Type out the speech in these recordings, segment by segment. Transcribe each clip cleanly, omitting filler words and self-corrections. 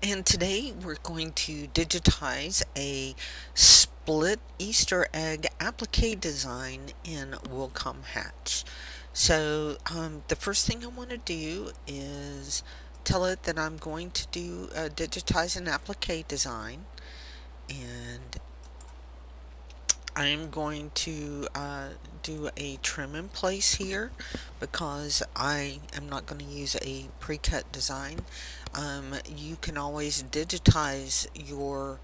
And today we're going to digitize a split Easter egg applique design in Wilcom Hatch. The first thing I want to do is tell it that I'm going to do digitize an applique design, and I'm going to do a trim in place here because I am not going to use a pre-cut design. You can always digitize your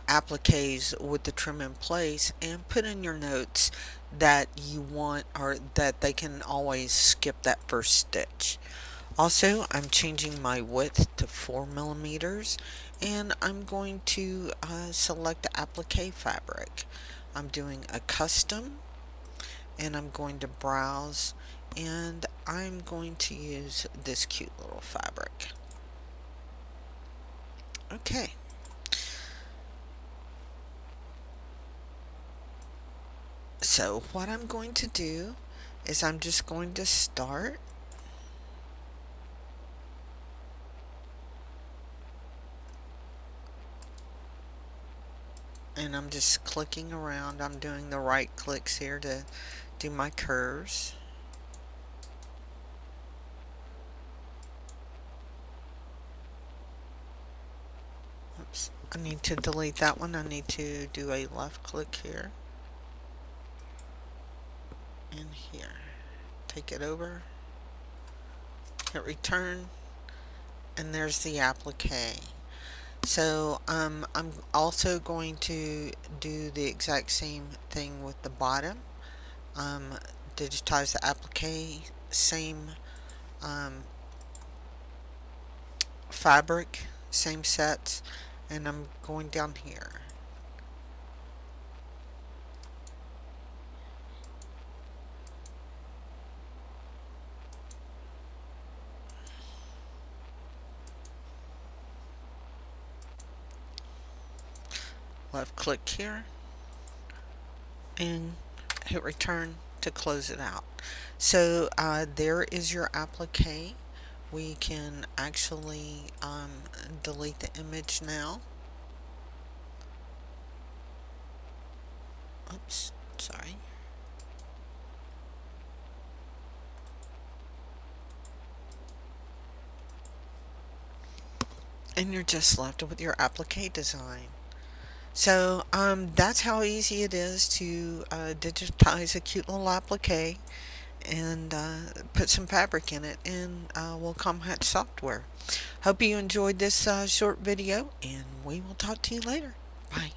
appliques with the trim in place and put in your notes that you want, or that they can always skip that first stitch. Also, I'm changing my width to 4 millimeters, and I'm going to select applique fabric. I'm doing a custom, and I'm going to browse, and I'm going to use this cute little fabric. Okay. So what I'm going to do is I'm just going to start, and I'm just clicking around. I'm doing the right clicks here to do my curves. Oops, I need to delete that one. I need to do a left click here and here. Take it over, hit return, and there's the applique. So I'm also going to do the exact same thing with the bottom. Digitize the applique, same fabric, same sets, and I'm going down here. Left click here and hit return to close it out. So there is your applique. We can actually delete the image now. Oops, sorry. And you're just left with your applique design. So that's how easy it is to digitize a cute little applique and put some fabric in it in Wilcom Hatch software. Hope you enjoyed this short video, and we will talk to you later. Bye.